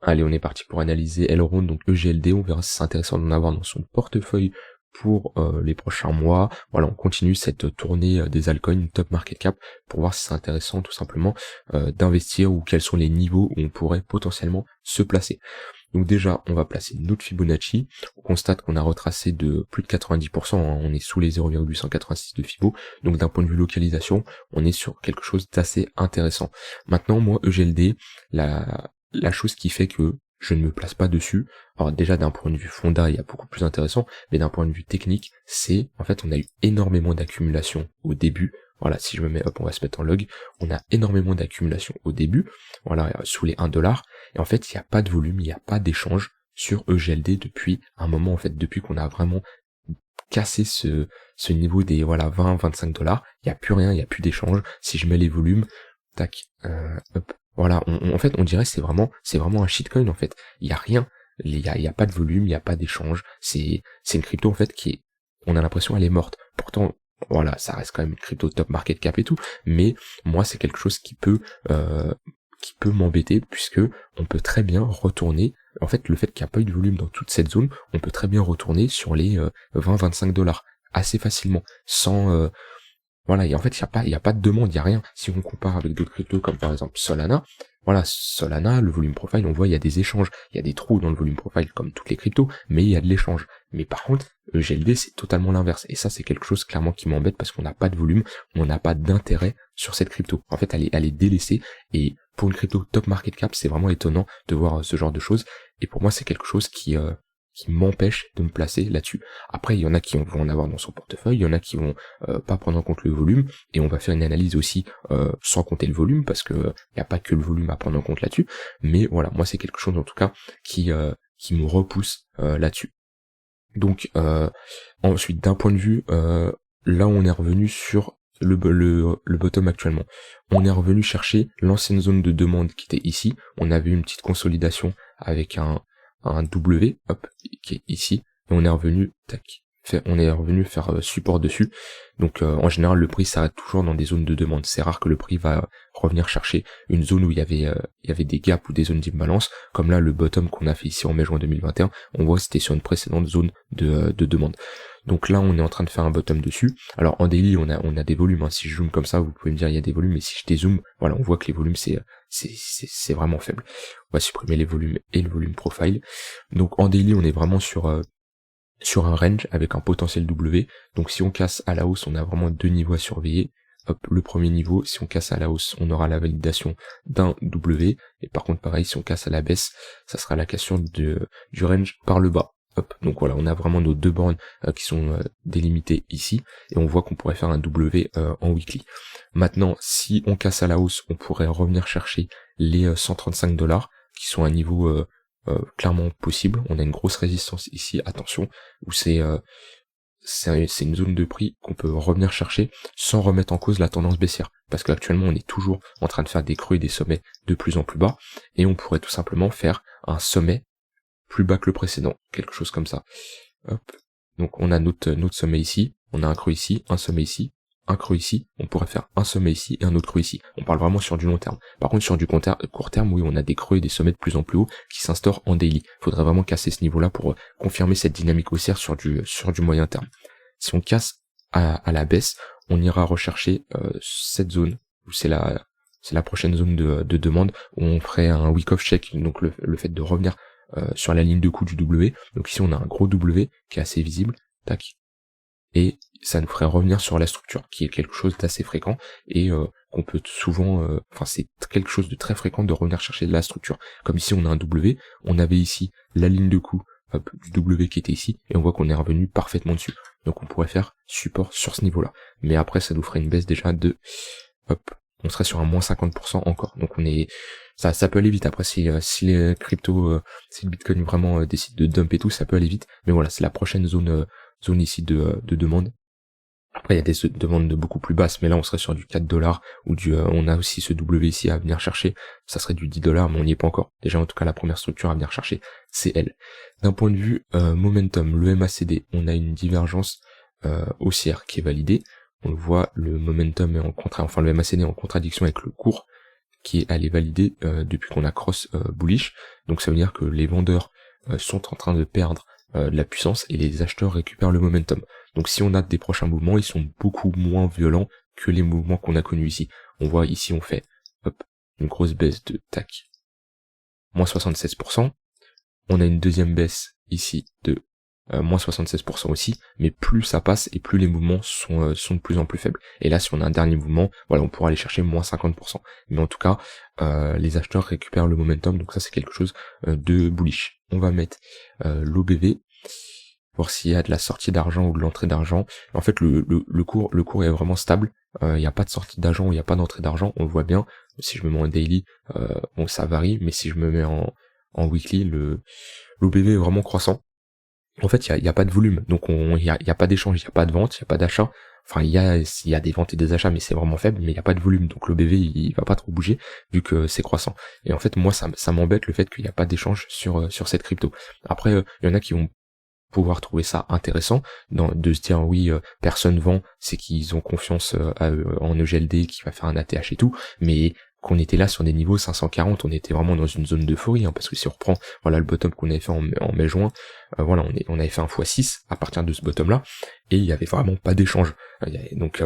Allez, on est parti pour analyser Elrond, donc EGLD, on verra si c'est intéressant d'en avoir dans son portefeuille pour les prochains mois. Voilà, on continue cette tournée des altcoins top market cap pour voir si c'est intéressant tout simplement d'investir ou quels sont les niveaux où on pourrait potentiellement se placer. Donc déjà, on va placer notre Fibonacci. On constate qu'on a retracé de plus de 90%, hein, on est sous les 0,886 de Fibo. Donc d'un point de vue localisation, on est sur quelque chose d'assez intéressant. Maintenant, moi, EGLD, la chose qui fait que je ne me place pas dessus, alors déjà d'un point de vue fonda, il y a beaucoup plus intéressant, mais d'un point de vue technique, c'est, en fait, on a eu énormément d'accumulation au début. Voilà, si je me mets, hop, on va se mettre en log, on a énormément d'accumulation au début, voilà, sous les 1$, et en fait, il n'y a pas de volume, il n'y a pas d'échange sur EGLD depuis un moment, en fait, depuis qu'on a vraiment cassé ce niveau des, voilà, 20-25$, il n'y a plus rien, il n'y a plus d'échange. Si je mets les volumes, tac, hop, voilà, en fait, on dirait que c'est vraiment un shitcoin, en fait. Il y a rien, il y a pas de volume, il y a pas d'échange. C'est une crypto, en fait, on a l'impression elle est morte. Pourtant, voilà, ça reste quand même une crypto top market cap et tout, mais moi, c'est quelque chose qui peut m'embêter, puisque on peut très bien retourner, en fait, le fait qu'il n'y a pas eu de volume dans toute cette zone, on peut très bien retourner sur les 20-25$ assez facilement, sans voilà, et en fait, il y a pas de demande, il y a rien. Si on compare avec d'autres cryptos comme par exemple Solana, voilà, Solana, le volume profile, on voit, il y a des échanges, il y a des trous dans le volume profile comme toutes les cryptos, mais il y a de l'échange. Mais par contre, GLD, c'est totalement l'inverse. Et ça, c'est quelque chose clairement qui m'embête parce qu'on n'a pas de volume, on n'a pas d'intérêt sur cette crypto. En fait, elle est délaissée, et pour une crypto top market cap, c'est vraiment étonnant de voir ce genre de choses. Et pour moi, c'est quelque chose qui m'empêche de me placer là-dessus. Après, il y en a qui vont en avoir dans son portefeuille, il y en a qui vont pas prendre en compte le volume, et on va faire une analyse aussi sans compter le volume, parce que il n'y a pas que le volume à prendre en compte là-dessus, mais voilà, moi c'est quelque chose en tout cas qui me repousse là-dessus. Donc ensuite, d'un point de vue, là on est revenu sur le bottom actuellement. On est revenu chercher l'ancienne zone de demande qui était ici, on avait une petite consolidation avec un W, hop, qui est ici, et on est revenu, faire support dessus. Donc en général, le prix s'arrête toujours dans des zones de demande. C'est rare que le prix va revenir chercher une zone où il y avait des gaps ou des zones d'imbalance, comme là le bottom qu'on a fait ici en mai-juin 2021, on voit que c'était sur une précédente zone de demande. Donc là, on est en train de faire un bottom dessus. Alors en daily, on a des volumes, hein. Si je zoome comme ça, vous pouvez me dire il y a des volumes, mais si je dézoome, voilà, on voit que les volumes c'est vraiment faible. On va supprimer les volumes et le volume profile. Donc en daily, on est vraiment sur un range avec un potentiel W. Donc si on casse à la hausse, on a vraiment deux niveaux à surveiller. Hop, le premier niveau, si on casse à la hausse, on aura la validation d'un W. Et par contre, pareil, si on casse à la baisse, ça sera la cassure du range par le bas. Hop, donc voilà, on a vraiment nos deux bornes qui sont délimitées ici, et on voit qu'on pourrait faire un W en weekly. Maintenant, si on casse à la hausse, on pourrait revenir chercher les $135, qui sont un niveau clairement possible. On a une grosse résistance ici, attention, où c'est une zone de prix qu'on peut revenir chercher sans remettre en cause la tendance baissière, parce qu'actuellement on est toujours en train de faire des creux et des sommets de plus en plus bas, et on pourrait tout simplement faire un sommet plus bas que le précédent, quelque chose comme ça. Hop. Donc on a notre sommet ici, on a un creux ici, un sommet ici, un creux ici, on pourrait faire un sommet ici et un autre creux ici. On parle vraiment sur du long terme. Par contre sur du court terme, oui, on a des creux et des sommets de plus en plus hauts qui s'instaurent en daily. Faudrait vraiment casser ce niveau-là pour confirmer cette dynamique haussière sur du moyen terme. Si on casse à la baisse, on ira rechercher cette zone où c'est la prochaine zone de demande, où on ferait un week-off check, donc le fait de revenir sur la ligne de coup du W. Donc ici on a un gros W qui est assez visible, tac, et ça nous ferait revenir sur la structure, qui est quelque chose d'assez fréquent, et qu'on peut souvent, c'est quelque chose de très fréquent de revenir chercher de la structure. Comme ici on a un W, on avait ici la ligne de coup du W qui était ici, et on voit qu'on est revenu parfaitement dessus. Donc on pourrait faire support sur ce niveau-là. Mais après ça nous ferait une baisse déjà de, on serait sur un moins 50% encore. Donc ça peut aller vite. Après si les cryptos, si le Bitcoin vraiment décide de dump et tout, ça peut aller vite. Mais voilà, c'est la prochaine zone ici de demande. Après il y a des demandes de beaucoup plus basses, mais là on serait sur du 4$, ou on a aussi ce W ici à venir chercher, ça serait du 10$, mais on n'y est pas encore. Déjà en tout cas la première structure à venir chercher, c'est elle. D'un point de vue momentum, le MACD, on a une divergence haussière qui est validée. On le voit, le momentum est le MACD est en contradiction avec le cours qui est allé valider depuis qu'on a cross bullish, donc ça veut dire que les vendeurs sont en train de perdre de la puissance et les acheteurs récupèrent le momentum. Donc si on a des prochains mouvements, ils sont beaucoup moins violents que les mouvements qu'on a connus ici. On voit ici on fait une grosse baisse de tac, moins 76%, on a une deuxième baisse ici de moins 76% aussi, mais plus ça passe et plus les mouvements sont de plus en plus faibles. Et là, si on a un dernier mouvement, voilà, on pourra aller chercher moins 50%. Mais en tout cas, les acheteurs récupèrent le momentum, donc ça c'est quelque chose de bullish. On va mettre l'OBV, voir s'il y a de la sortie d'argent ou de l'entrée d'argent. En fait, le cours est vraiment stable. Il n'y a pas de sortie d'argent ou il n'y a pas d'entrée d'argent, on le voit bien. Si je me mets en daily, bon ça varie, mais si je me mets en weekly, l'OBV est vraiment croissant. En fait, il y a pas de volume, donc il y a pas d'échange, il y a pas de vente, il y a pas d'achat. Enfin, il y a des ventes et des achats, mais c'est vraiment faible, mais il y a pas de volume, donc l'OBV il va pas trop bouger vu que c'est croissant. Et en fait, moi ça m'embête le fait qu'il n'y a pas d'échange sur cette crypto. Après, il y en a qui vont pouvoir trouver ça intéressant de se dire oui, personne vend, c'est qu'ils ont confiance en EGLD qui va faire un ATH et tout, mais qu'on était là sur des niveaux 540, on était vraiment dans une zone d'euphorie, parce que si on reprend voilà le bottom qu'on avait fait en mai-juin, voilà on avait fait un x6 à partir de ce bottom là, et il y avait vraiment pas d'échange. Donc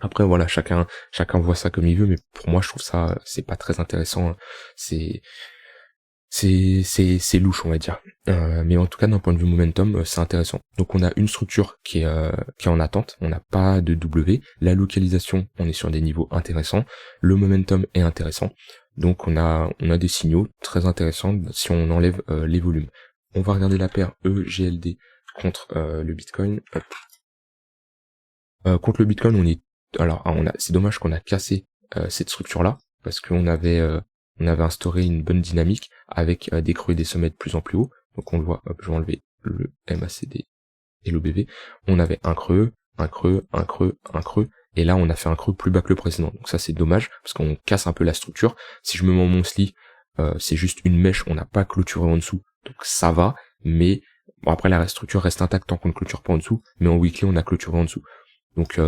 après voilà, chacun voit ça comme il veut, mais pour moi je trouve ça c'est pas très intéressant, c'est louche, on va dire. Mais en tout cas, d'un point de vue momentum, c'est intéressant. Donc on a une structure qui est en attente, on n'a pas de W. La localisation, on est sur des niveaux intéressants. Le momentum est intéressant. Donc on a des signaux très intéressants si on enlève les volumes. On va regarder la paire EGLD contre le Bitcoin. Contre le Bitcoin, c'est dommage qu'on a cassé cette structure-là, parce qu'on avait instauré une bonne dynamique avec des creux et des sommets de plus en plus haut. Donc on le voit, je vais enlever le MACD et l'OBV. On avait un creux, et là on a fait un creux plus bas que le précédent. Donc ça c'est dommage, parce qu'on casse un peu la structure. Si je me mets en monthly, c'est juste une mèche, on n'a pas clôturé en dessous, donc ça va, mais bon après la structure reste intacte tant qu'on ne clôture pas en dessous, mais en weekly on a clôturé en dessous. Donc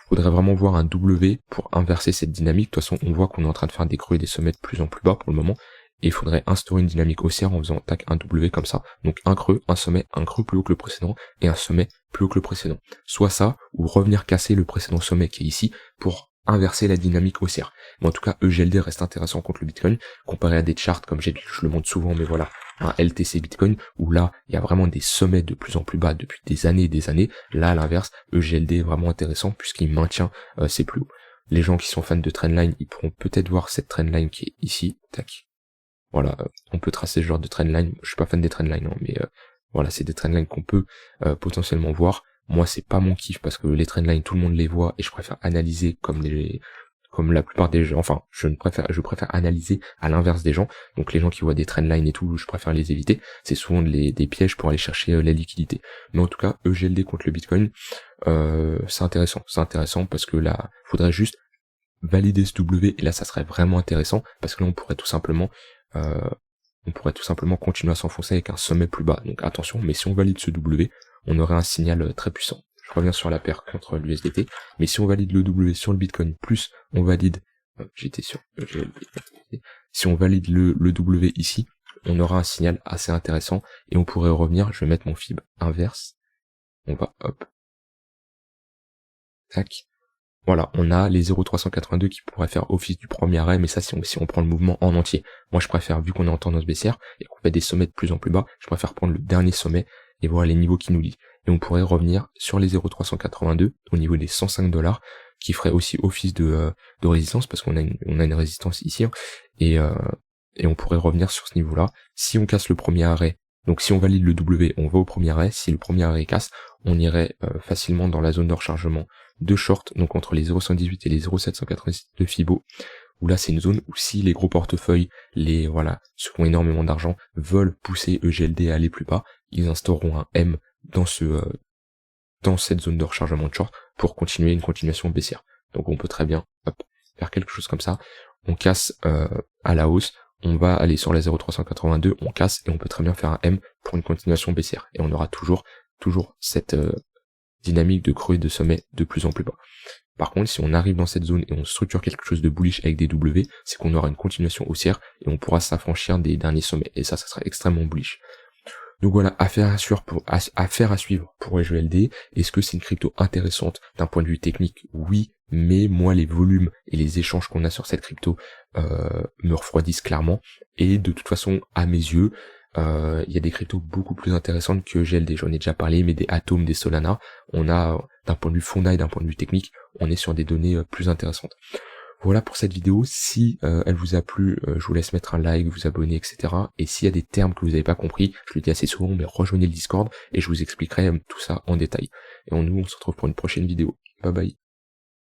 faudrait vraiment voir un W pour inverser cette dynamique. De toute façon, on voit qu'on est en train de faire des creux et des sommets de plus en plus bas pour le moment. Et il faudrait instaurer une dynamique haussière en faisant tac un W comme ça. Donc un creux, un sommet, un creux plus haut que le précédent et un sommet plus haut que le précédent. Soit ça, ou revenir casser le précédent sommet qui est ici pour inverser la dynamique haussière. Mais en tout cas, EGLD reste intéressant contre le Bitcoin, comparé à des charts comme je le montre souvent, mais voilà, un LTC Bitcoin, où là, il y a vraiment des sommets de plus en plus bas depuis des années et des années. Là, à l'inverse, EGLD est vraiment intéressant puisqu'il maintient ses plus hauts. Les gens qui sont fans de trendline, ils pourront peut-être voir cette trendline qui est ici, tac. Voilà, on peut tracer ce genre de trendline. Je suis pas fan des trendlines, mais voilà, c'est des trendlines qu'on peut potentiellement voir. Moi, c'est pas mon kiff parce que les trendlines, tout le monde les voit et je préfère analyser comme la plupart des gens. Enfin, je préfère analyser à l'inverse des gens. Donc les gens qui voient des trendlines et tout, je préfère les éviter. C'est souvent des pièges pour aller chercher la liquidité. Mais en tout cas, EGLD contre le Bitcoin, c'est intéressant parce que là, faudrait juste valider ce W et là, ça serait vraiment intéressant parce que là, on pourrait tout simplement continuer à s'enfoncer avec un sommet plus bas. Donc attention, mais si on valide ce W, on aurait un signal très puissant. Je reviens sur la paire contre l'USDT, mais si on valide le W sur le Bitcoin, plus on valide, si on valide le W ici, on aura un signal assez intéressant et on pourrait revenir, je vais mettre mon fib inverse, on va hop, tac, voilà, on a les 0,382 qui pourraient faire office du premier arrêt, mais ça si on prend le mouvement en entier. Moi je préfère, vu qu'on est en tendance baissière et qu'on fait des sommets de plus en plus bas, je préfère prendre le dernier sommet et voir les niveaux qui nous lient. Et on pourrait revenir sur les 0,382 au niveau des 105 $, qui ferait aussi office de résistance, parce qu'on a une résistance ici, et on pourrait revenir sur ce niveau-là. Si on casse le premier arrêt, donc si on valide le W, on va au premier arrêt, si le premier arrêt casse, on irait facilement dans la zone de rechargement de short, donc entre les 0,118 et les 0,786 de Fibo, où là c'est une zone où si les gros portefeuilles, ceux qui ont énormément d'argent, veulent pousser EGLD à aller plus bas, ils instaureront un M dans cette zone de rechargement de short pour continuer une continuation baissière. Donc on peut très bien faire quelque chose comme ça, on casse à la hausse, on va aller sur les 0,382, on casse et on peut très bien faire un M pour une continuation baissière. Et on aura toujours cette dynamique de creux et de sommet de plus en plus bas. Par contre, si on arrive dans cette zone et on structure quelque chose de bullish avec des W, c'est qu'on aura une continuation haussière et on pourra s'affranchir des derniers sommets. Et ça sera extrêmement bullish. Donc voilà, affaire à suivre pour EGLD. Est-ce que c'est une crypto intéressante d'un point de vue technique? Oui, mais moi les volumes et les échanges qu'on a sur cette crypto me refroidissent clairement. Et de toute façon, à mes yeux, il y a des cryptos beaucoup plus intéressantes que EGLD. J'en ai déjà parlé, mais des Atom, des Solana, on a d'un point de vue fondat et d'un point de vue technique, on est sur des données plus intéressantes. Voilà pour cette vidéo, si elle vous a plu, je vous laisse mettre un like, vous abonner, etc. Et s'il y a des termes que vous n'avez pas compris, je le dis assez souvent, mais rejoignez le Discord et je vous expliquerai tout ça en détail. Et nous, on se retrouve pour une prochaine vidéo. Bye bye.